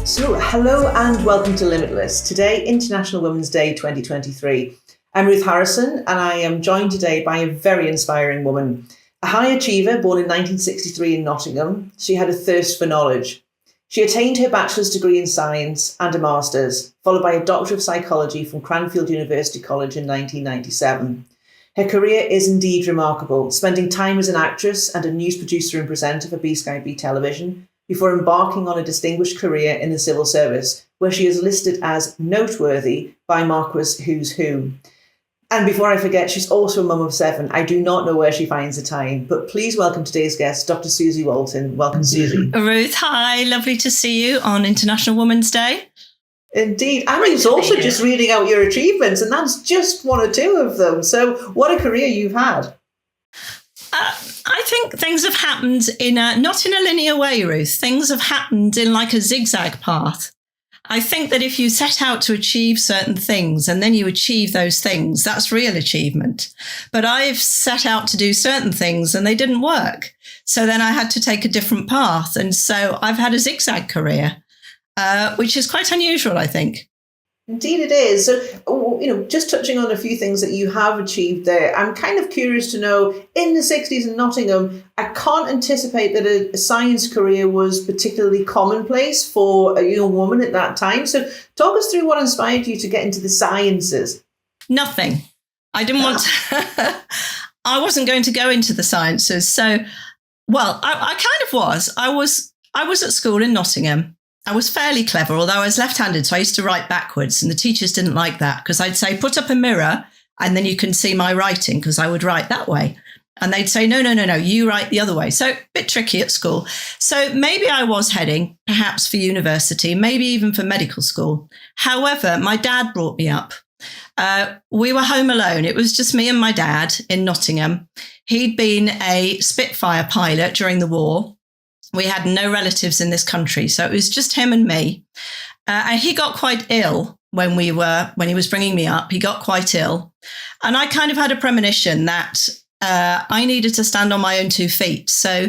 So, hello and welcome to Limitless. Today, International Women's Day 2023. I'm Ruth Harrison and I am joined today by a very inspiring woman. A high achiever born in 1963 in Nottingham, she had a thirst for knowledge. She attained her bachelor's degree in science and a master's, followed by a doctor of psychology from Cranfield University College in 1997. Her career is indeed remarkable, spending time as an actress and a news producer and presenter for B-Sky B Television, before embarking on a distinguished career in the civil service, where she is listed as noteworthy by Marquis Who's Who. And before I forget, she's also a mum of 7. I do not know where she finds the time, but please welcome today's guest, Dr. Suzy Walton. Welcome, Suzy. Ruth, hi. Lovely to see you on International Women's Day. Indeed. I was also just reading out your achievements, and that's just one or two of them. So what a career you've had. I think things have happened not in a linear way, Ruth. Things have happened in like a zigzag path. I think that if you set out to achieve certain things and then you achieve those things, that's real achievement. But I've set out to do certain things and they didn't work. So then I had to take a different path. And so I've had a zigzag career, which is quite unusual, I think. Indeed it is. So, just touching on a few things that you have achieved there, I'm kind of curious to know, in the 60s in Nottingham, I can't anticipate that a science career was particularly commonplace for a young woman at that time. So talk us through what inspired you to get into the sciences. Nothing. I didn't want to, I wasn't going to go into the sciences. So, well, I kind of was. I was at school in Nottingham. I was fairly clever, although I was left-handed, so I used to write backwards, and the teachers didn't like that because I'd say, put up a mirror and then you can see my writing, because I would write that way. And they'd say, no, you write the other way. So a bit tricky at school. So maybe I was heading perhaps for university, maybe even for medical school. However, my dad brought me up. We were home alone. It was just me and my dad in Nottingham. He'd been a Spitfire pilot during the war. We had no relatives in this country, so it was just him and me. And he got quite ill when he was bringing me up. He got quite ill. And I kind of had a premonition that I needed to stand on my own 2 feet. So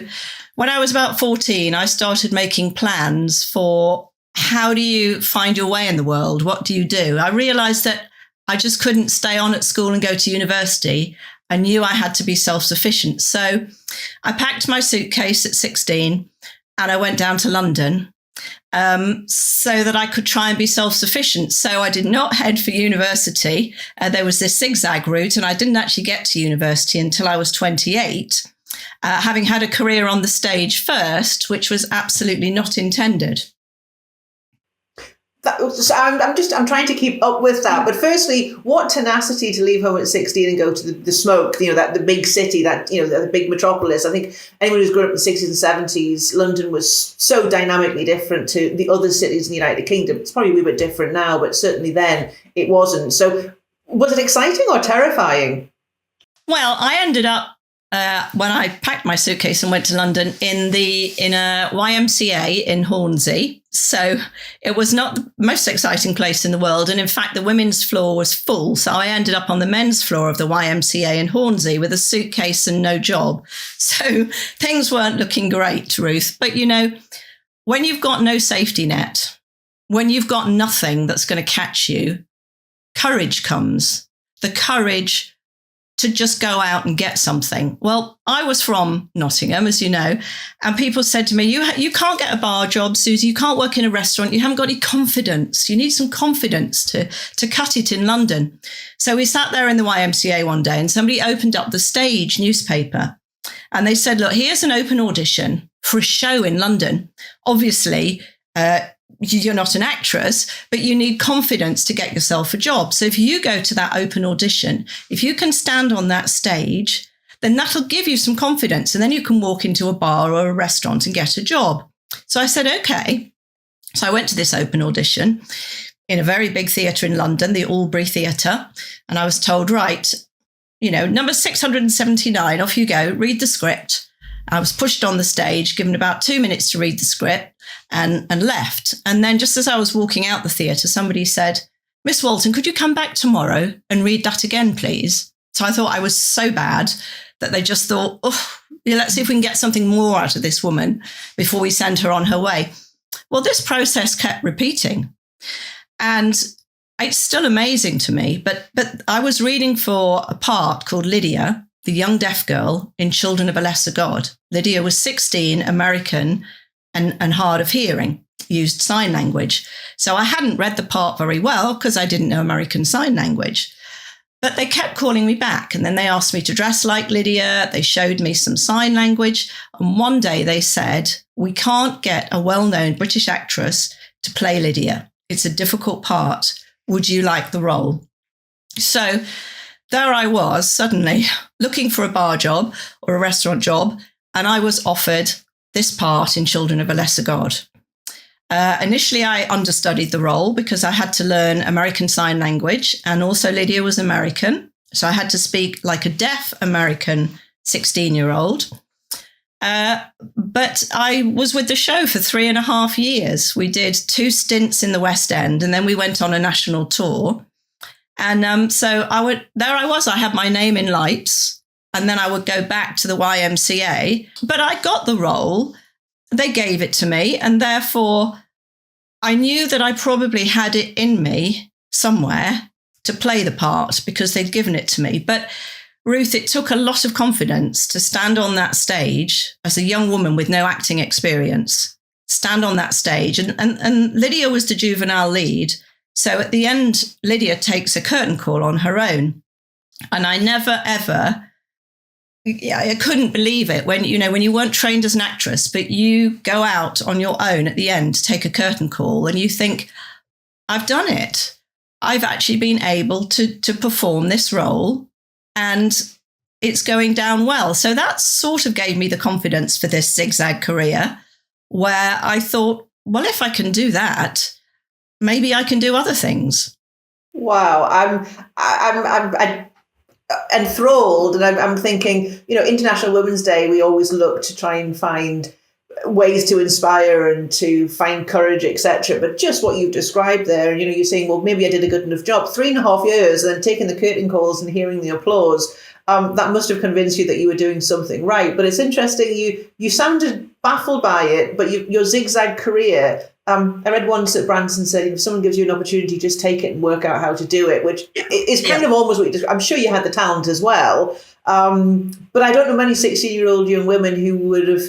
when I was about 14, I started making plans for how do you find your way in the world? What do you do? I realized that I just couldn't stay on at school and go to university. I knew I had to be self-sufficient. So I packed my suitcase at 16 and I went down to London so that I could try and be self-sufficient. So I did not head for university. There was this zigzag route and I didn't actually get to university until I was 28, having had a career on the stage first, which was absolutely not intended. I'm trying to keep up with that. But firstly, what tenacity to leave home at 16 and go to the smoke, the big city, the big metropolis. I think anyone who's grown up in the 60s and 70s, London was so dynamically different to the other cities in the United Kingdom. It's probably a wee bit different now, but certainly then it wasn't. So was it exciting or terrifying? Well, I ended up, when I packed my suitcase and went to London, in a YMCA in Hornsey. So it was not the most exciting place in the world. And in fact, the women's floor was full. So I ended up on the men's floor of the YMCA in Hornsey with a suitcase and no job. So things weren't looking great, Ruth. But, when you've got no safety net, when you've got nothing that's going to catch you, courage comes. The courage to just go out and get something. Well, I was from Nottingham, as you know, and people said to me, you can't get a bar job, Suzy. You can't work in a restaurant. You haven't got any confidence. You need some confidence to cut it in London. So we sat there in the YMCA one day and somebody opened up the Stage newspaper and they said, look, here's an open audition for a show in London. Obviously, you're not an actress, but you need confidence to get yourself a job. So if you go to that open audition, if you can stand on that stage, then that'll give you some confidence. And then you can walk into a bar or a restaurant and get a job. So I said, okay. So I went to this open audition in a very big theatre in London, the Albury Theatre. And I was told, right, number 679, off you go, read the script. I was pushed on the stage, given about 2 minutes to read the script and left. And then just as I was walking out the theatre, somebody said, Miss Walton, could you come back tomorrow and read that again, please? So I thought I was so bad that they just thought, let's see if we can get something more out of this woman before we send her on her way. Well, this process kept repeating. And it's still amazing to me. But I was reading for a part called Lydia, the young deaf girl in Children of a Lesser God. Lydia was 16, American, and hard of hearing, used sign language. So I hadn't read the part very well because I didn't know American Sign Language. But they kept calling me back, and then they asked me to dress like Lydia. They showed me some sign language. And one day they said, we can't get a well-known British actress to play Lydia. It's a difficult part. Would you like the role? So there I was suddenly looking for a bar job or a restaurant job, and I was offered this part in Children of a Lesser God. Initially, I understudied the role because I had to learn American Sign Language, and also Lydia was American. So I had to speak like a deaf American 16-year-old. But I was with the show for 3.5 years. We did 2 stints in the West End, and then we went on a national tour. And so I had my name in lights, and then I would go back to the YMCA. But I got the role. They gave it to me, and therefore I knew that I probably had it in me somewhere to play the part because they'd given it to me. But Ruth, it took a lot of confidence to stand on that stage as a young woman with no acting experience, stand on that stage. And Lydia was the juvenile lead. So at the end, Lydia takes a curtain call on her own. And I never, ever... I couldn't believe it when you weren't trained as an actress, but you go out on your own at the end, take a curtain call, and you think, I've done it. I've actually been able to perform this role, and it's going down well. So that sort of gave me the confidence for this zigzag career, where I thought, well, if I can do that, maybe I can do other things. Wow, I'm enthralled, and I'm thinking, International Women's Day, we always look to try and find ways to inspire and to find courage, etc. But just what you've described there, you're saying, well, maybe I did a good enough job. 3.5 years, and then taking the curtain calls and hearing the applause, that must have convinced you that you were doing something right. But it's interesting, you sounded baffled by it, but your zigzag career. I read once that Branson said, if someone gives you an opportunity, just take it and work out how to do it, which is kind of almost what you described. I'm sure you had the talent as well. But I don't know many 16-year-old young women who would have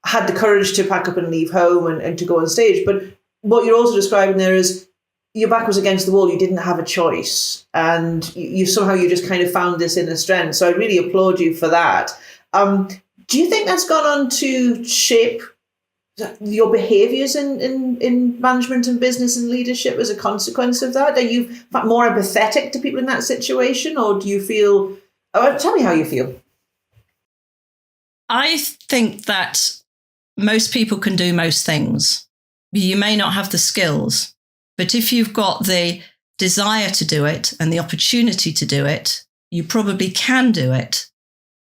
had the courage to pack up and leave home and to go on stage. But what you're also describing there is your back was against the wall. You didn't have a choice. And you somehow you just kind of found this inner strength. So I really applaud you for that. Do you think that's gone on to shape your behaviours in management and business and leadership as a consequence of that? Are you more empathetic to people in that situation, or do you feel... tell me how you feel. I think that most people can do most things. You may not have the skills, but if you've got the desire to do it and the opportunity to do it, you probably can do it.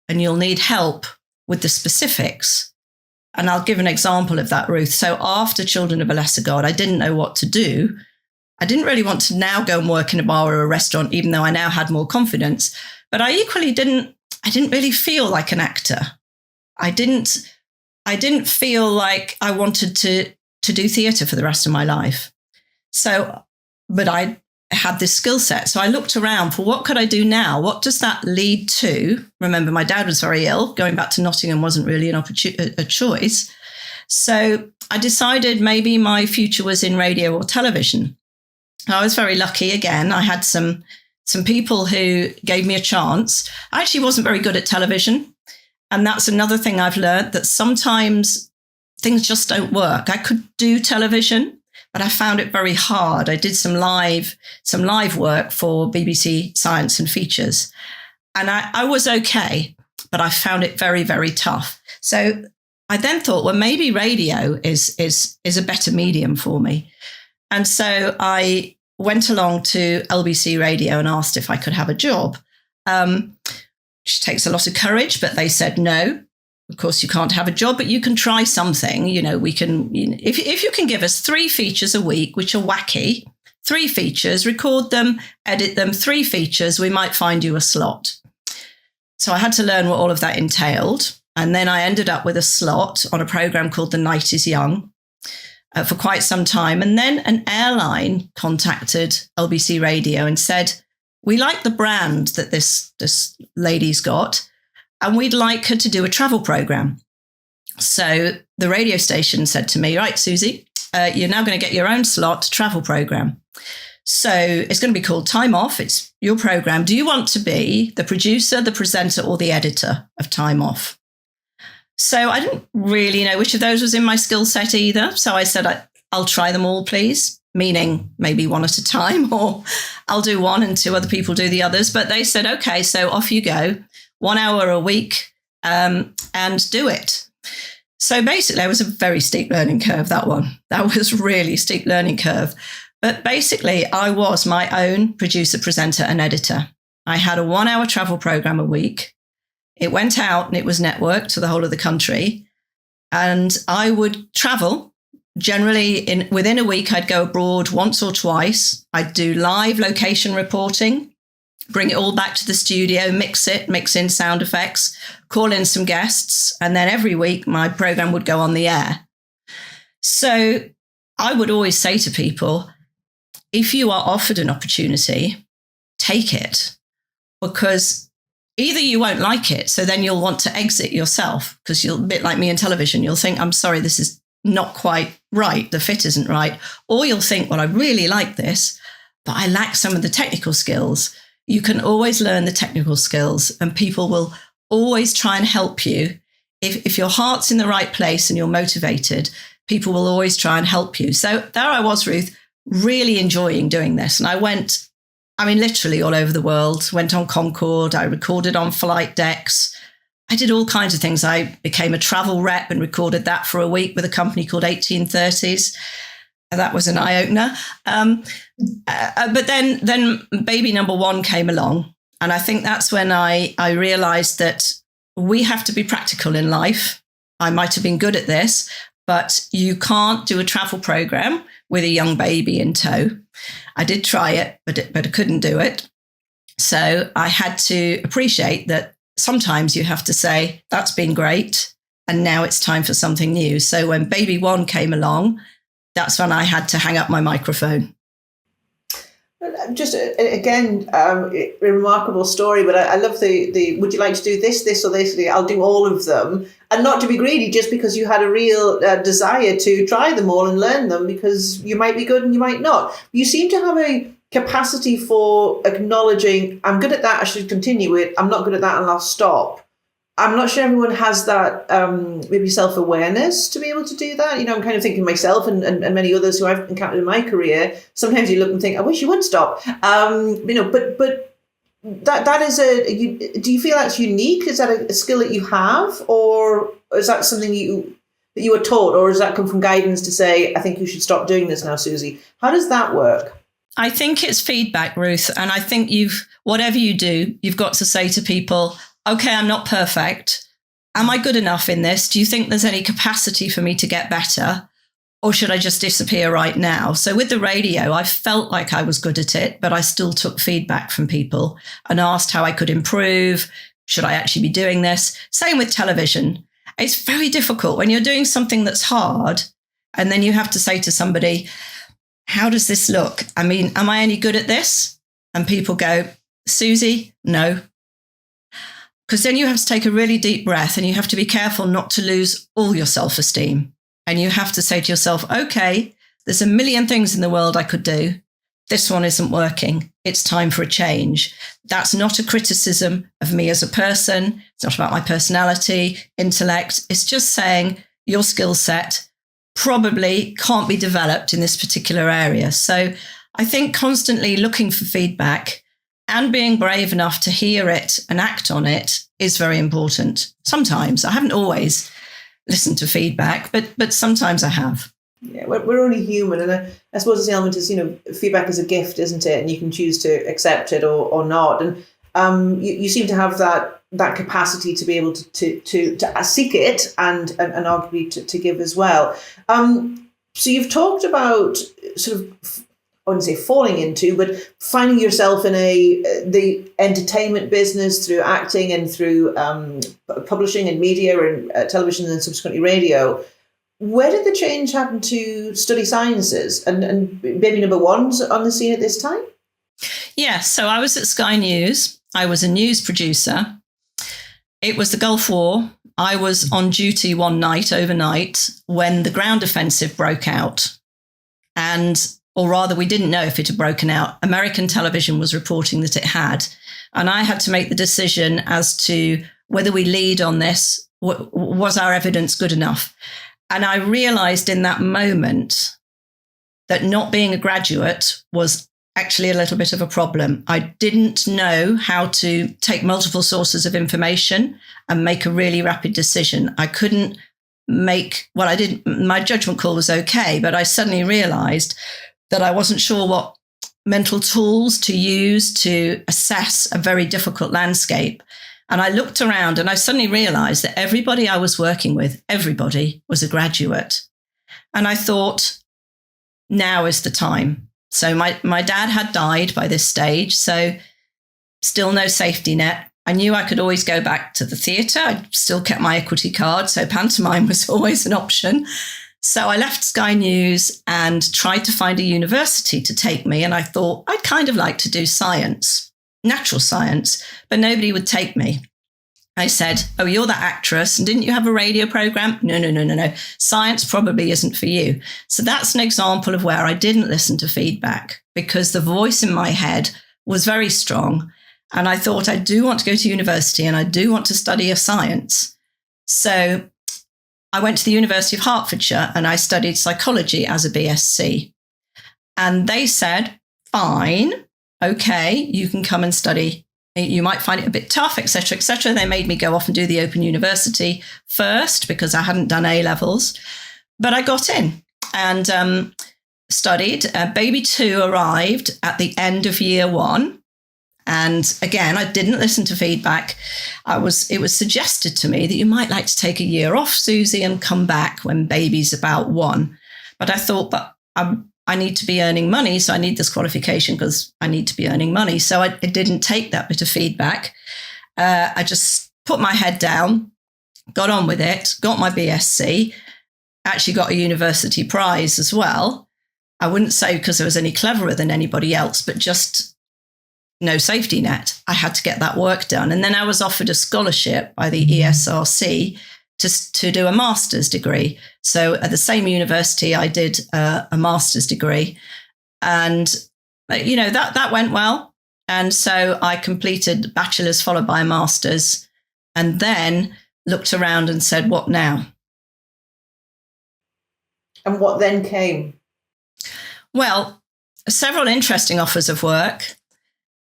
And you'll need help with the specifics. And I'll give an example of that, Ruth. So after Children of a Lesser God, I didn't know what to do. I didn't really want to now go and work in a bar or a restaurant, even though I now had more confidence. But I equally didn't really feel like an actor. I didn't feel like I wanted to do theatre for the rest of my life. So, but I had this skill set. So I looked around for what could I do now? What does that lead to? Remember, my dad was very ill. Going back to Nottingham wasn't really a choice. So I decided maybe my future was in radio or television. I was very lucky again. I had some people who gave me a chance. I actually wasn't very good at television. And that's another thing I've learned, that sometimes things just don't work. I could do television, but I found it very hard. I did some live work for BBC Science and Features. And I was okay, but I found it very, very tough. So I then thought, well, maybe radio is a better medium for me. And so I went along to LBC Radio and asked if I could have a job. Which takes a lot of courage, but they said no. Of course, you can't have a job, but you can try something. We can, if you can give us 3 features a week, which are wacky, 3 features, record them, edit them, 3 features, we might find you a slot. So I had to learn what all of that entailed. And then I ended up with a slot on a program called The Night is Young. for quite some time. And then an airline contacted LBC Radio and said, we like the brand that this lady's got, and we'd like her to do a travel program. So the radio station said to me, right, Suzy, you're now going to get your own slot travel program. So it's going to be called Time Off. It's your program. Do you want to be the producer, the presenter, or the editor of Time Off? So I didn't really know which of those was in my skill set either. So I said, I'll try them all, please, meaning maybe one at a time, or I'll do one and 2 other people do the others. But they said, OK, so off you go, 1 hour a week and do it. So basically, it was a very steep learning curve, that one. That was really steep learning curve. But basically, I was my own producer, presenter and editor. I had a 1 hour travel program a week. It went out and it was networked to the whole of the country. And I would travel. Generally, within a week, I'd go abroad once or twice. I'd do live location reporting, bring it all back to the studio, mix in sound effects, call in some guests. And then every week, my program would go on the air. So I would always say to people, if you are offered an opportunity, take it, because either you won't like it, so then you'll want to exit yourself, because you'll, a bit like me in television, you'll think, I'm sorry, this is not quite right, the fit isn't right. Or you'll think, well, I really like this, but I lack some of the technical skills. You can always learn the technical skills, and people will always try and help you. If your heart's in the right place and you're motivated, people will always try and help you. So there I was, Ruth, really enjoying doing this. And I went, literally all over the world, went on Concorde, I recorded on flight decks. I did all kinds of things. I became a travel rep and recorded that for a week with a company called 1830s. That was an eye-opener. But then baby number 1 came along. And I think that's when I realized that we have to be practical in life. I might have been good at this, but you can't do a travel program with a young baby in tow. I did try it, but I couldn't do it. So I had to appreciate that sometimes you have to say, that's been great, and now it's time for something new. So when baby 1 came along, that's when I had to hang up my microphone. Just again, a remarkable story, but I love the would you like to do this or this? I'll do all of them, and not to be greedy, just because you had a real desire to try them all and learn them, because you might be good and you might not. You seem to have a capacity for acknowledging, I'm good at that, I should continue it. I'm not good at that and I'll stop. I'm not sure everyone has that maybe self-awareness to be able to do that. I'm kind of thinking myself and many others who I've encountered in my career. Sometimes you look and think, I wish you would stop. But that is do you feel that's unique? Is that a skill that you have, or is that something that you were taught, or does that come from guidance to say, I think you should stop doing this now, Suzy? How does that work? I think it's feedback, Ruth. And I think whatever you do, you've got to say to people, okay, I'm not perfect. Am I good enough in this? Do you think there's any capacity for me to get better? Or should I just disappear right now? So with the radio, I felt like I was good at it, but I still took feedback from people and asked how I could improve. Should I actually be doing this? Same with television. It's very difficult when you're doing something that's hard, and then you have to say to somebody, how does this look? Am I any good at this? And people go, Suzy, no. Because then you have to take a really deep breath, and you have to be careful not to lose all your self-esteem. And you have to say to yourself, okay, there's a million things in the world I could do. This one isn't working. It's time for a change. That's not a criticism of me as a person. It's not about my personality, intellect. It's just saying your skill set probably can't be developed in this particular area. So I think constantly looking for feedback and being brave enough to hear it and act on it is very important. Sometimes, I haven't always listened to feedback, but sometimes I have. Yeah, we're only human, and I suppose the element is, feedback is a gift, isn't it? And you can choose to accept it or not. And you seem to have that capacity to be able to seek it and arguably to give as well. So you've talked about sort of, I wouldn't say falling into, but finding yourself in the entertainment business through acting and through publishing and media and television and subsequently radio. Where did the change happen to study sciences? And baby number one's on the scene at this time? Yeah, so I was at Sky News. I was a news producer. It was the Gulf War. I was on duty one night, overnight, when the ground offensive broke out. Or rather, we didn't know if it had broken out. American television was reporting that it had. And I had to make the decision as to whether we lead on this. Was our evidence good enough? And I realized in that moment that not being a graduate was actually a little bit of a problem. I didn't know how to take multiple sources of information and make a really rapid decision. I couldn't I did. My judgment call was okay, but I suddenly realized that I wasn't sure what mental tools to use to assess a very difficult landscape. And I looked around and I suddenly realized that everybody I was working with, everybody was a graduate. And I thought, now is the time. So my dad had died by this stage, so still no safety net. I knew I could always go back to the theatre. I still kept my equity card, so pantomime was always an option. So I left Sky News and tried to find a university to take me. And I thought I'd kind of like to do science, natural science, but nobody would take me. I said, oh, you're that actress. And didn't you have a radio program? No. Science probably isn't for you. So that's an example of where I didn't listen to feedback because the voice in my head was very strong. And I thought I do want to go to university and I do want to study a science. So I went to the University of Hertfordshire and I studied psychology as a BSc. And they said, fine, okay, you can come and study. You might find it a bit tough, etc., etc. They made me go off and do the Open University first because I hadn't done A-levels. But I got in and studied. Baby 2 arrived at the end of year 1. And again, I didn't listen to feedback. It was suggested to me that you might like to take a year off, Suzy, and come back when baby's about 1. But I thought, but I need to be earning money, so I need this qualification because I need to be earning money. So I didn't take that bit of feedback. I just put my head down, got on with it, got my BSc, actually got a university prize as well. I wouldn't say because I was any cleverer than anybody else, but just no safety net. I had to get that work done. And then I was offered a scholarship by the ESRC to do a master's degree. So at the same university, I did a master's degree. And, that went well. And so I completed bachelor's followed by a master's and then looked around and said, what now? And what then came? Well, several interesting offers of work.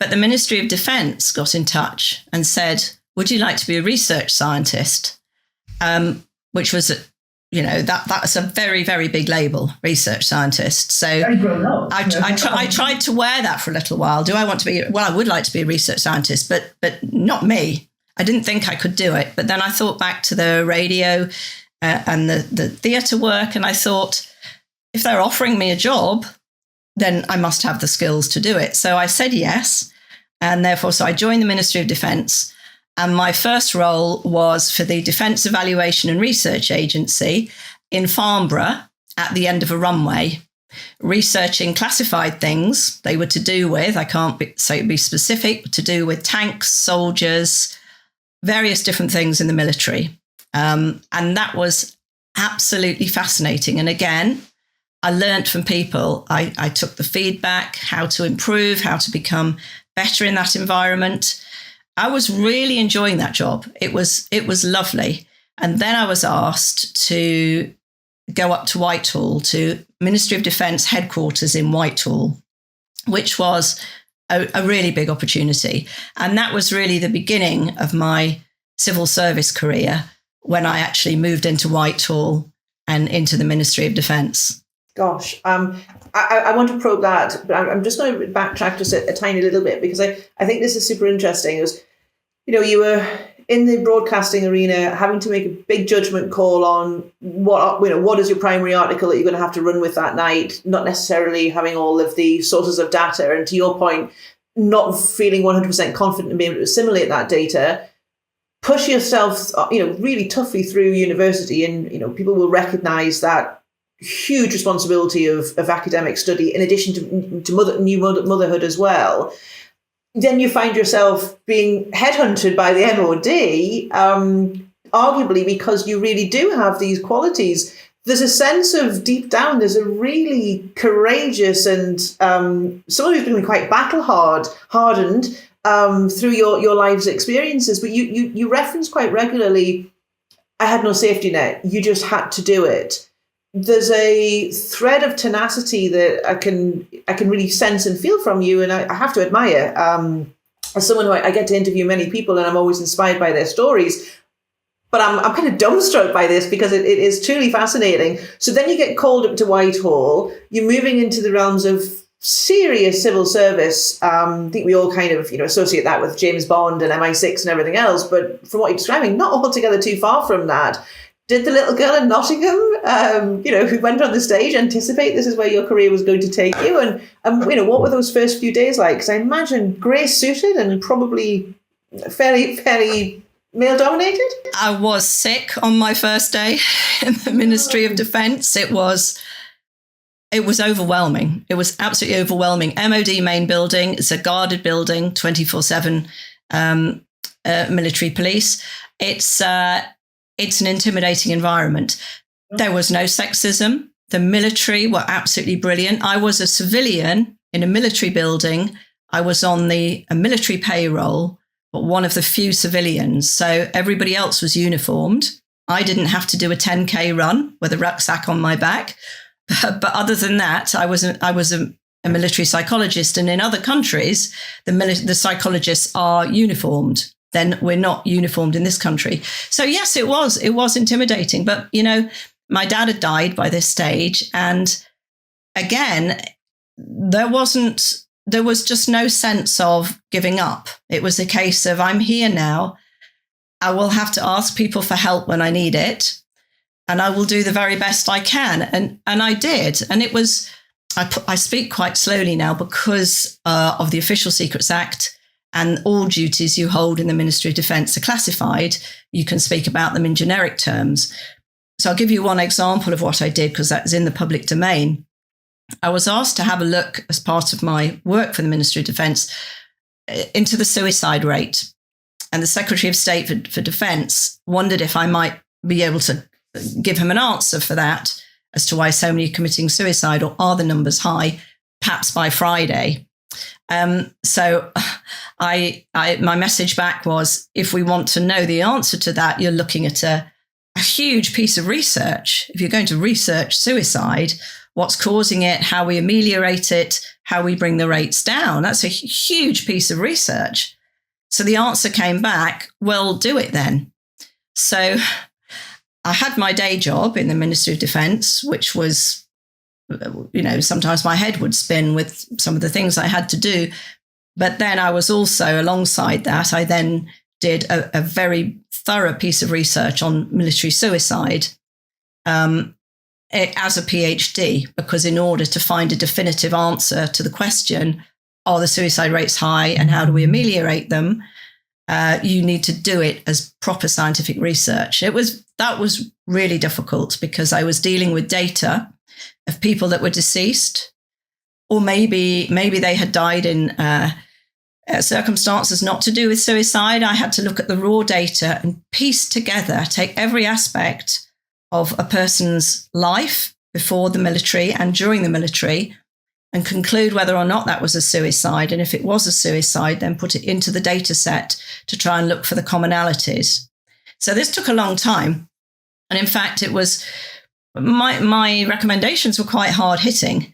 But the Ministry of Defence got in touch and said, would you like to be a research scientist? Which was, that's a very, very big label, research scientist. So I tried to wear that for a little while. Do I want to be? Well, I would like to be a research scientist, but not me. I didn't think I could do it. But then I thought back to the radio and the theatre work. And I thought, if they're offering me a job, then I must have the skills to do it. So I said yes. And therefore, so I joined the Ministry of Defence. And my first role was for the Defence Evaluation and Research Agency in Farnborough at the end of a runway, researching classified things they were to do with, I can't be specific, to do with tanks, soldiers, various different things in the military. And that was absolutely fascinating. And again, I learned from people. I took the feedback, how to improve, how to become better in that environment. I was really enjoying that job. It was lovely. And then I was asked to go up to Whitehall, to Ministry of Defence headquarters in Whitehall, which was a really big opportunity. And that was really the beginning of my civil service career when I actually moved into Whitehall and into the Ministry of Defence. Gosh, I want to probe that, but I'm just going to backtrack just a tiny little bit because I think this is super interesting. It was, you were in the broadcasting arena having to make a big judgment call on what is your primary article that you're going to have to run with that night, not necessarily having all of the sources of data. And to your point, not feeling 100% confident in being able to assimilate that data, push yourself, really toughly through university, and, people will recognize that huge responsibility of academic study in addition to motherhood as well. Then you find yourself being headhunted by the MOD, arguably because you really do have these qualities. There's a sense of deep down, there's a really courageous and someone who's been quite hardened through your life's experiences. But you reference quite regularly, I had no safety net. You just had to do it. There's a thread of tenacity that I can really sense and feel from you, and I have to admire. As someone who I get to interview many people, and I'm always inspired by their stories. But I'm kind of dumbstruck by this because it is truly fascinating. So then you get called up to Whitehall. You're moving into the realms of serious civil service. I think we all kind of associate that with James Bond and MI6 and everything else. But from what you're describing, not altogether too far from that. Did the little girl in Nottingham, who went on the stage, anticipate this is where your career was going to take you? And what were those first few days like? Because I imagine grey suited and probably fairly male-dominated? I was sick on my first day in the Ministry of Defence. It was overwhelming. It was absolutely overwhelming. MOD main building, it's a guarded building, 24/7 military police. It's an intimidating environment. There was no sexism. The military were absolutely brilliant. I was a civilian in a military building. I was on a military payroll, but one of the few civilians. So everybody else was uniformed. I didn't have to do a 10K run with a rucksack on my back. But other than that, I was a military psychologist. And in other countries, the psychologists are uniformed. Then we're not uniformed in this country. So yes, it was intimidating. But, my dad had died by this stage. And again, there was just no sense of giving up. It was a case of, I'm here now. I will have to ask people for help when I need it. And I will do the very best I can. And I did. And it was, I speak quite slowly now because of the Official Secrets Act, and all duties you hold in the Ministry of Defence are classified. You can speak about them in generic terms. So I'll give you one example of what I did because that's in the public domain. I was asked to have a look as part of my work for the Ministry of Defence into the suicide rate. And the Secretary of State for Defence wondered if I might be able to give him an answer for that as to why so many are committing suicide, or are the numbers high, perhaps by Friday. So my message back was, if we want to know the answer to that, you're looking at a huge piece of research. If you're going to research suicide, what's causing it, how we ameliorate it, how we bring the rates down, that's a huge piece of research. So the answer came back, well, do it then. So I had my day job in the Ministry of Defence, which was, sometimes my head would spin with some of the things I had to do. But then I was also, alongside that, I then did a very thorough piece of research on military suicide as a PhD, because in order to find a definitive answer to the question, are the suicide rates high and how do we ameliorate them? You need to do it as proper scientific research. That was really difficult because I was dealing with data of people that were deceased, or maybe they had died in circumstances not to do with suicide. I had to look at the raw data and piece together, take every aspect of a person's life before the military and during the military, and conclude whether or not that was a suicide. And if it was a suicide, then put it into the data set to try and look for the commonalities. So this took a long time. And in fact, it was my recommendations were quite hard hitting.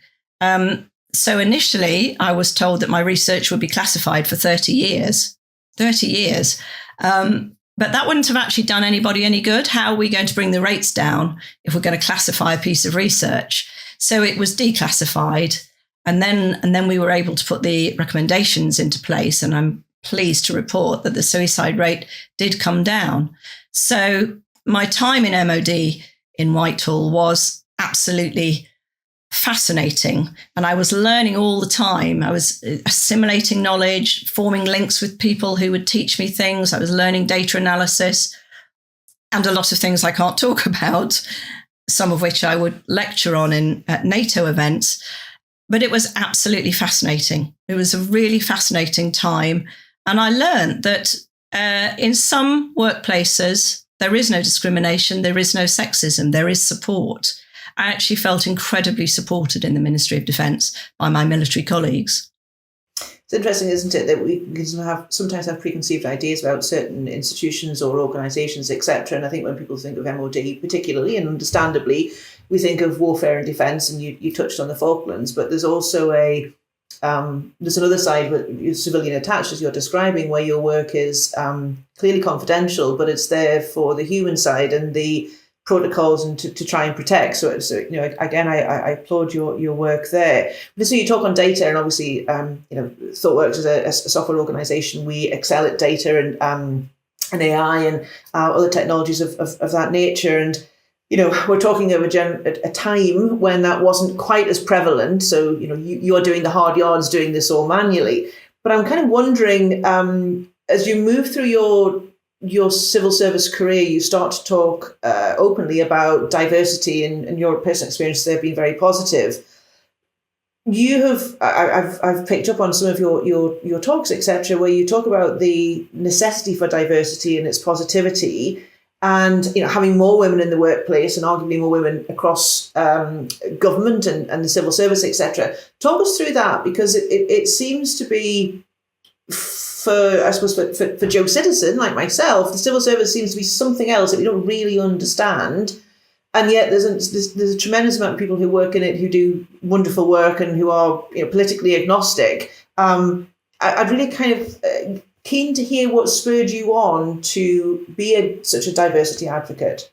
So initially, I was told that my research would be classified for 30 years. But that wouldn't have actually done anybody any good. How are we going to bring the rates down if we're going to classify a piece of research? So it was declassified. And then we were able to put the recommendations into place. And I'm pleased to report that the suicide rate did come down. So my time in MOD in Whitehall was absolutely fascinating. And I was learning all the time. I was assimilating knowledge, forming links with people who would teach me things. I was learning data analysis and a lot of things I can't talk about, some of which I would lecture on at NATO events. But it was absolutely fascinating. It was a really fascinating time. And I learned that in some workplaces, there is no discrimination, there is no sexism, there is support. I actually felt incredibly supported in the Ministry of Defence by my military colleagues. It's interesting, isn't it, that we sometimes have preconceived ideas about certain institutions or organisations, etc. And I think when people think of MOD particularly, and understandably, we think of warfare and defence, and you touched on the Falklands, but there's also there's another side with you civilian attached, as you're describing, where your work is clearly confidential, but it's there for the human side and the protocols and to try and protect. So again, I applaud your work there. But so you talk on data, and obviously, Thoughtworks is a software organisation. We excel at data and AI and other technologies of that nature. And we're talking of a time when that wasn't quite as prevalent. So you're doing the hard yards, doing this all manually. But I'm kind of wondering, as you move through your civil service career, you start to talk openly about diversity, and your personal experience there being very positive. I've picked up on some of your talks, etc., where you talk about the necessity for diversity and its positivity, and having more women in the workplace, and arguably more women across government and the civil service, etc. Talk us through that, because it seems to be, for Joe Citizen like myself, the civil service seems to be something else that we don't really understand, and yet there's a tremendous amount of people who work in it who do wonderful work and who are politically agnostic. I'd really kind of keen to hear what spurred you on to be such a diversity advocate.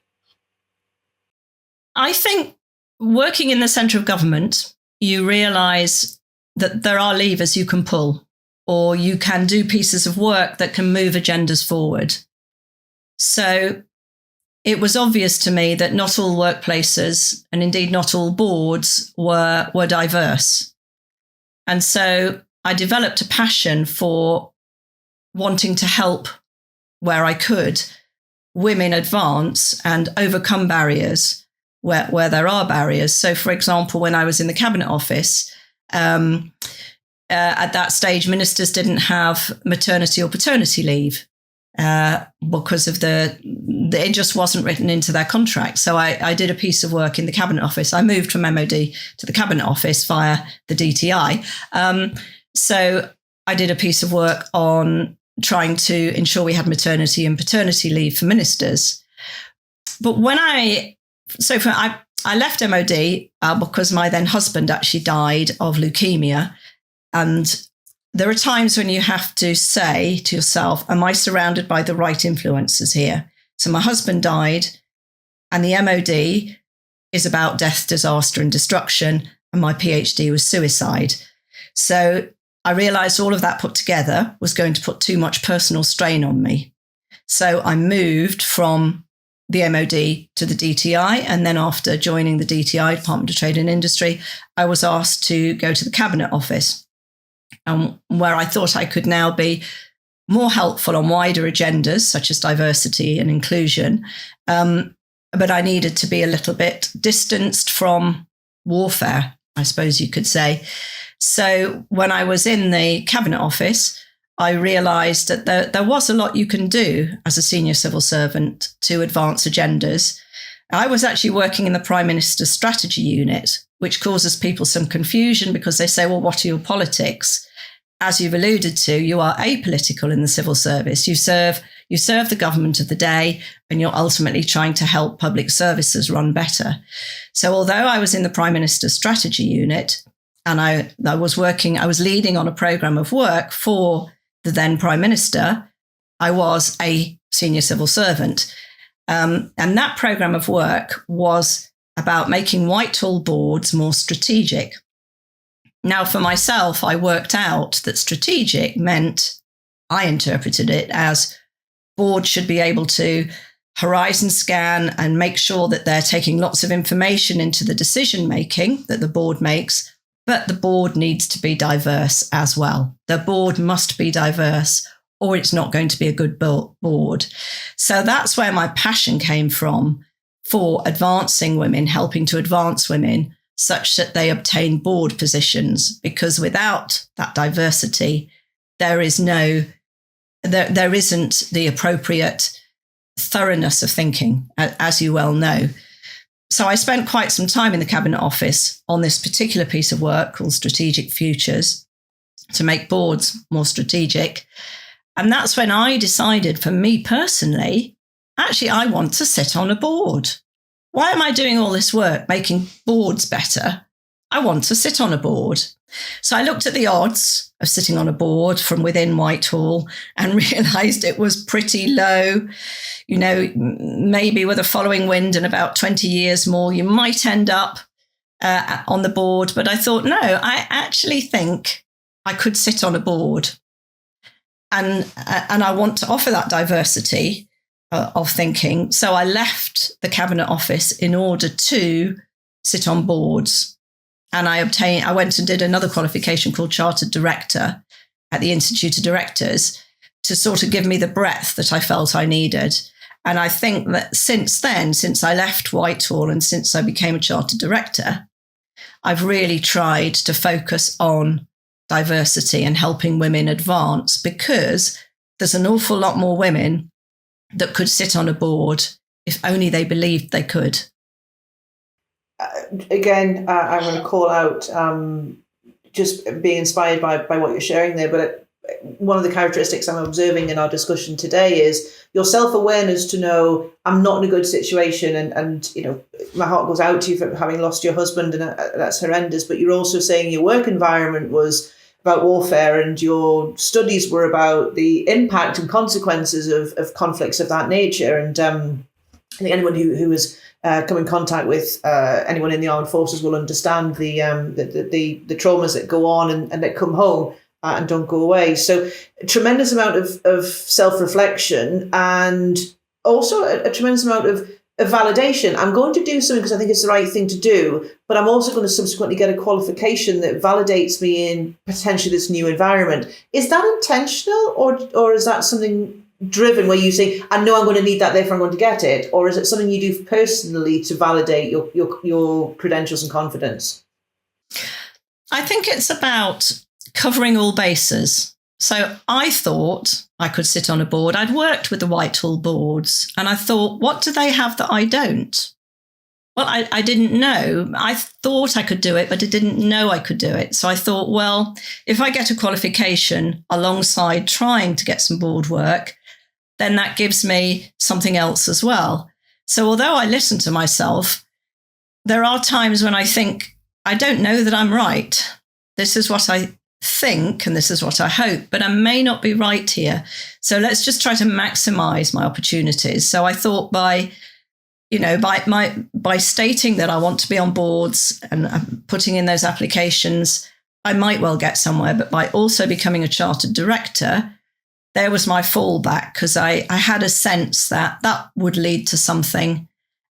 I think working in the centre of government, you realise that there are levers you can pull, or you can do pieces of work that can move agendas forward. So it was obvious to me that not all workplaces, and indeed not all boards, were diverse. And so I developed a passion for wanting to help where I could women advance and overcome barriers where there are barriers. So, for example, when I was in the Cabinet Office, at that stage, ministers didn't have maternity or paternity leave because of it just wasn't written into their contract. So I did a piece of work in the Cabinet Office. I moved from MOD to the Cabinet Office via the DTI. So I did a piece of work on trying to ensure we had maternity and paternity leave for ministers. But when I left MOD because my then husband actually died of leukemia. And there are times when you have to say to yourself, am I surrounded by the right influences here? So my husband died, and the MOD is about death, disaster and destruction. And my PhD was suicide. So I realized all of that put together was going to put too much personal strain on me. So I moved from the MOD to the DTI. And then after joining the DTI, Department of Trade and Industry, I was asked to go to the Cabinet Office, where I thought I could now be more helpful on wider agendas, such as diversity and inclusion. But I needed to be a little bit distanced from warfare, I suppose you could say. So when I was in the Cabinet Office, I realised that there was a lot you can do as a senior civil servant to advance agendas. I was actually working in the Prime Minister's strategy unit, which causes people some confusion because they say, well, what are your politics? As you've alluded to, you are apolitical in the civil service. You serve the government of the day, and you're ultimately trying to help public services run better. So although I was in the Prime Minister's strategy unit, and I was leading on a programme of work for the then Prime Minister, I was a senior civil servant. And that programme of work was about making Whitehall boards more strategic. Now, for myself, I worked out that strategic meant, I interpreted it as boards should be able to horizon scan and make sure that they're taking lots of information into the decision making that the board makes. But the board needs to be diverse as well. The board must be diverse, or it's not going to be a good board. So that's where my passion came from for advancing women, helping to advance women such that they obtain board positions. Because without that diversity, there isn't the appropriate thoroughness of thinking, as you well know. So I spent quite some time in the Cabinet Office on this particular piece of work called Strategic Futures to make boards more strategic. And that's when I decided, for me personally, actually, I want to sit on a board. Why am I doing all this work making boards better? I want to sit on a board. So I looked at the odds of sitting on a board from within Whitehall and realised it was pretty low. You know, maybe with a following wind and about 20 years more, you might end up on the board. But I thought, no, I actually think I could sit on a board. And I want to offer that diversity of thinking. So I left the Cabinet Office in order to sit on boards. And I went and did another qualification called Chartered Director at the Institute of Directors to sort of give me the breadth that I felt I needed. And I think that since then, since I left Whitehall and since I became a Chartered Director, I've really tried to focus on diversity and helping women advance, because there's an awful lot more women that could sit on a board if only they believed they could. Again, I'm going to call out just being inspired by what you're sharing there. But one of the characteristics I'm observing in our discussion today is your self-awareness to know I'm not in a good situation, and you know, my heart goes out to you for having lost your husband, and that's horrendous. But you're also saying your work environment was about warfare, and your studies were about the impact and consequences of conflicts of that nature. And I think anyone who has come in contact with anyone in the armed forces will understand the traumas that go on and that come home and don't go away. So a tremendous amount of self-reflection, and also a tremendous amount of validation. I'm going to do something because I think it's the right thing to do, but I'm also going to subsequently get a qualification that validates me in potentially this new environment. Is that intentional, or is that something driven where you say, I know I'm going to need that, therefore I'm going to get it? Or is it something you do personally to validate your credentials and confidence? I think it's about covering all bases. So I thought I could sit on a board. I'd worked with the Whitehall boards, and I thought, what do they have that I don't? Well, I didn't know. I thought I could do it, but I didn't know I could do it. So I thought, well, if I get a qualification alongside trying to get some board work, then that gives me something else as well. So although I listen to myself, there are times when I think, I don't know that I'm right. This is what I think, and this is what I hope, but I may not be right here. So let's just try to maximize my opportunities. So I thought by stating that I want to be on boards and putting in those applications, I might well get somewhere. But by also becoming a chartered director, there was my fallback, because I had a sense that would lead to something,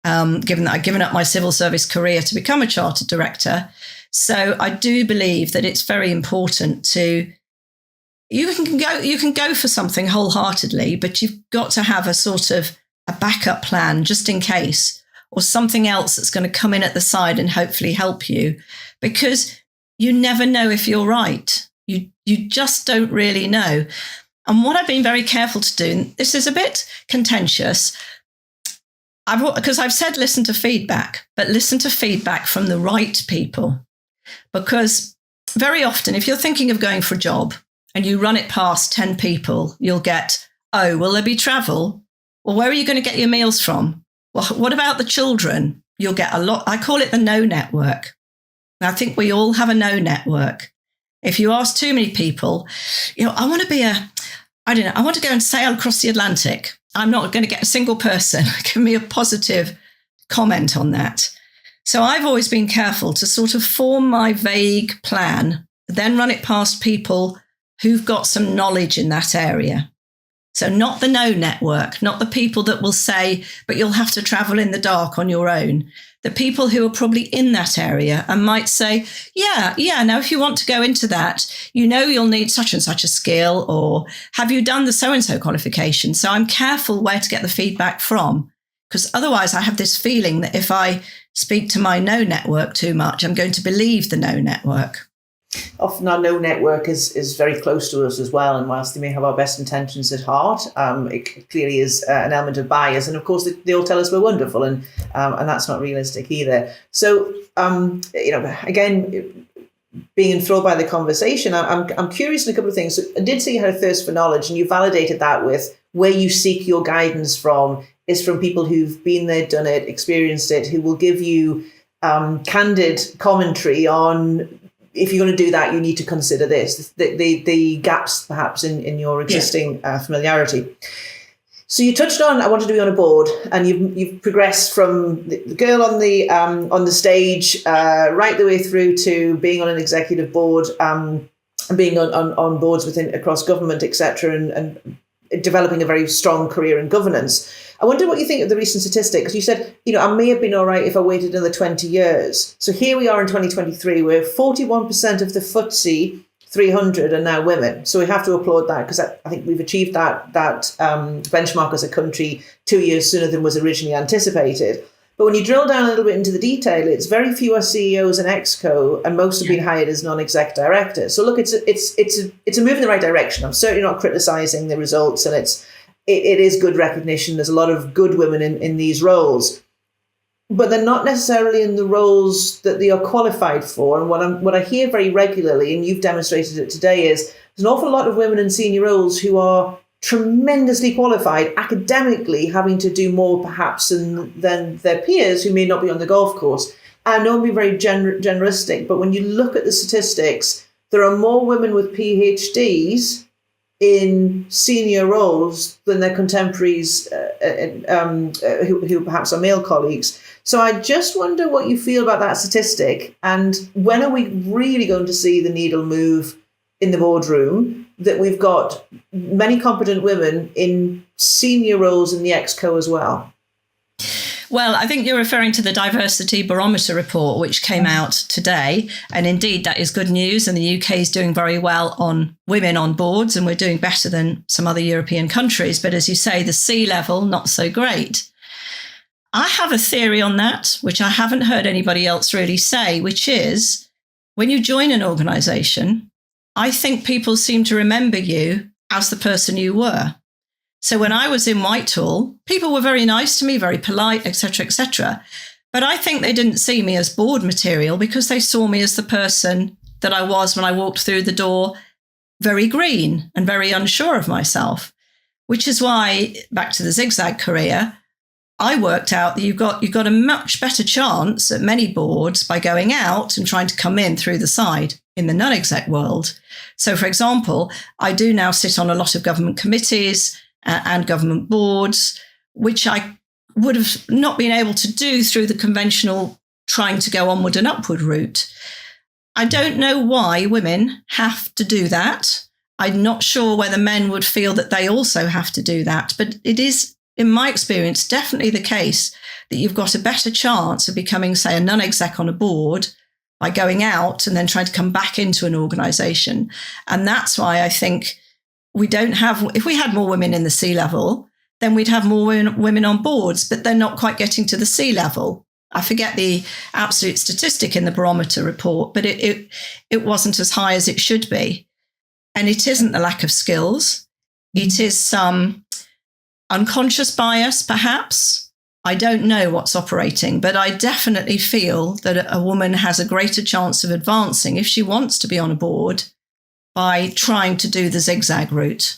given that I'd given up my civil service career to become a chartered director. So I do believe that it's very important you can go for something wholeheartedly, but you've got to have a sort of a backup plan just in case, or something else that's going to come in at the side and hopefully help you, because you never know if you're right. You just don't really know. And what I've been very careful to do, and this is a bit contentious, because I've said listen to feedback, but listen to feedback from the right people. Because very often, if you're thinking of going for a job and you run it past 10 people, you'll get, oh, will there be travel? Well, where are you going to get your meals from? Well, what about the children? You'll get a lot. I call it the no network. And I think we all have a no network. If you ask too many people, I want to go and sail across the Atlantic. I'm not going to get a single person give me a positive comment on that. So I've always been careful to sort of form my vague plan, then run it past people who've got some knowledge in that area. So not the no network, not the people that will say, but you'll have to travel in the dark on your own. The people who are probably in that area and might say, now if you want to go into that, you'll need such and such a skill, or have you done the so-and-so qualification? So I'm careful where to get the feedback from, because otherwise I have this feeling that if I speak to my no network too much, I'm going to believe the no network. Often our no network is very close to us as well, and whilst they may have our best intentions at heart, it clearly is an element of bias, and of course they all tell us we're wonderful, and that's not realistic either. So again, being enthralled by the conversation, I'm curious in a couple of things. So I did see you had a thirst for knowledge, and you validated that with where you seek your guidance from is from people who've been there, done it, experienced it, who will give you candid commentary on, if you're going to do that, you need to consider this, the gaps perhaps in your existing familiarity. So you touched on, I wanted to be on a board, and you've progressed from the girl on the stage right the way through to being on an executive board, and being on boards across government, etc., and developing a very strong career in governance. I wonder what you think of the recent statistic, because you said, I may have been all right if I waited another 20 years. So here we are in 2023, where 41% of the FTSE 300 are now women. So we have to applaud that, because I think we've achieved that benchmark as a country 2 years sooner than was originally anticipated. But when you drill down a little bit into the detail, it's very few are CEOs and exco, and most have been hired as non-exec directors. So look, it's a move in the right direction. I'm certainly not criticising the results, and it is good recognition. There's a lot of good women in these roles, but they're not necessarily in the roles that they are qualified for. And what I hear very regularly, and you've demonstrated it today, is there's an awful lot of women in senior roles who are tremendously qualified academically, having to do more perhaps than their peers who may not be on the golf course. I know I'm being very generalistic, but when you look at the statistics, there are more women with PhDs in senior roles than their contemporaries who perhaps are male colleagues. So I just wonder what you feel about that statistic, and when are we really going to see the needle move in the boardroom, that we've got many competent women in senior roles in the exco as well? Well, I think you're referring to the Diversity Barometer report, which came out today. And indeed, that is good news. And the UK is doing very well on women on boards, and we're doing better than some other European countries. But as you say, the C-level, not so great. I have a theory on that, which I haven't heard anybody else really say, which is when you join an organisation, I think people seem to remember you as the person you were. So when I was in Whitehall, people were very nice to me, very polite, etc., etc. But I think they didn't see me as board material because they saw me as the person that I was when I walked through the door, very green and very unsure of myself, which is why, back to the zigzag career, I worked out that you've got a much better chance at many boards by going out and trying to come in through the side in the non-exec world. So, for example, I do now sit on a lot of government committees and government boards, which I would have not been able to do through the conventional trying to go onward and upward route. I don't know why women have to do that. I'm not sure whether men would feel that they also have to do that, but it is, in my experience, definitely the case that you've got a better chance of becoming, say, a non-exec on a board by going out and then trying to come back into an organisation. And that's why I think we don't have, if we had more women in the C-level, then we'd have more women on boards, but they're not quite getting to the C-level. I forget the absolute statistic in the barometer report, but it wasn't as high as it should be. And it isn't the lack of skills. It is some unconscious bias, perhaps. I don't know what's operating, but I definitely feel that a woman has a greater chance of advancing if she wants to be on a board by trying to do the zigzag route.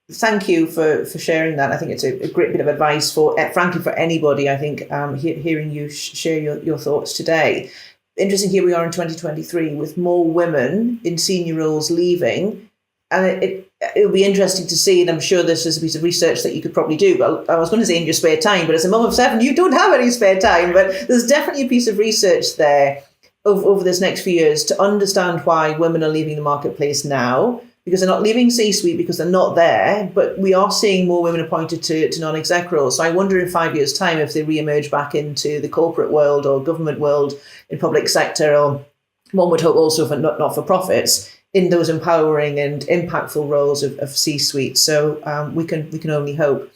Thank you for sharing that. I think it's a great bit of advice frankly, for anybody. I think hearing you share your thoughts today. Interesting, here we are in 2023 with more women in senior roles leaving. And it would be interesting to see, and I'm sure this is a piece of research that you could probably do. But I was going to say in your spare time, but as a mum of 7, you don't have any spare time. But there's definitely a piece of research there over this next few years to understand why women are leaving the marketplace now. because they're not leaving C-suite because they're not there, but we are seeing more women appointed to non-exec roles. So I wonder in 5 years' time if they re-emerge back into the corporate world or government world in public sector, or one would hope also for not-for-profits, in those empowering and impactful roles of C-suite. So we can only hope.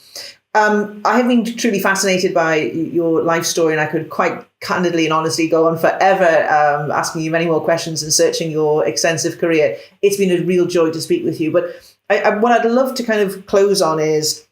I have been truly fascinated by your life story, and I could quite candidly and honestly go on forever asking you many more questions and searching your extensive career. It's been a real joy to speak with you. But what I'd love to kind of close on is,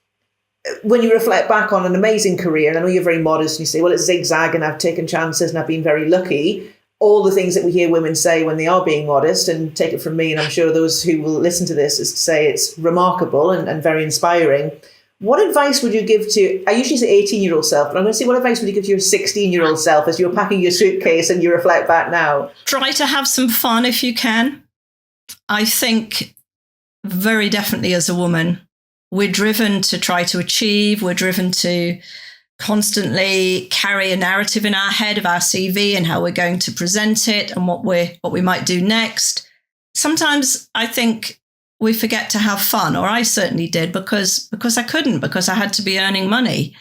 when you reflect back on an amazing career, and I know you're very modest and you say, well, it's zigzag and I've taken chances and I've been very lucky, all the things that we hear women say when they are being modest, and take it from me, and I'm sure those who will listen to this, is to say it's remarkable and very inspiring. What advice would you give to, I usually say 18-year-old self, but I'm going to say, what advice would you give to your 16-year-old self as you're packing your suitcase and you reflect back now? Try to have some fun if you can. I think very definitely as a woman, we're driven to try to achieve, we're driven to constantly carry a narrative in our head of our CV and how we're going to present it and what we might do next. Sometimes I think we forget to have fun, or I certainly did, because I couldn't, because I had to be earning money.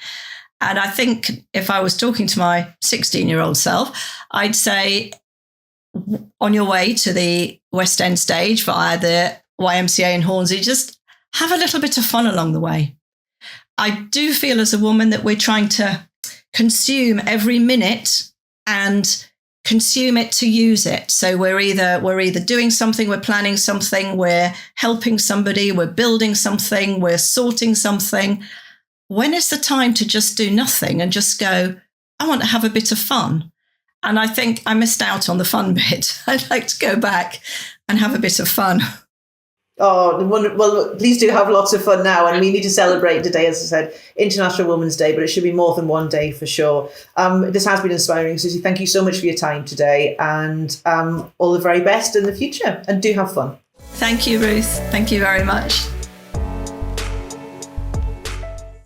And I think if I was talking to my 16-year-old self, I'd say, on your way to the West End stage via the YMCA in Hornsey, just have a little bit of fun along the way. I do feel as a woman that we're trying to consume every minute and consume it to use it. So we're either doing something, we're planning something, we're helping somebody, we're building something, we're sorting something. When is the time to just do nothing and just go, I want to have a bit of fun? And I think I missed out on the fun bit. I'd like to go back and have a bit of fun. Oh, well, please do have lots of fun now. And we need to celebrate today, as I said, International Women's Day, but it should be more than one day for sure. This has been inspiring, Suzy. Thank you so much for your time today, and all the very best in the future. And do have fun. Thank you, Ruth. Thank you very much.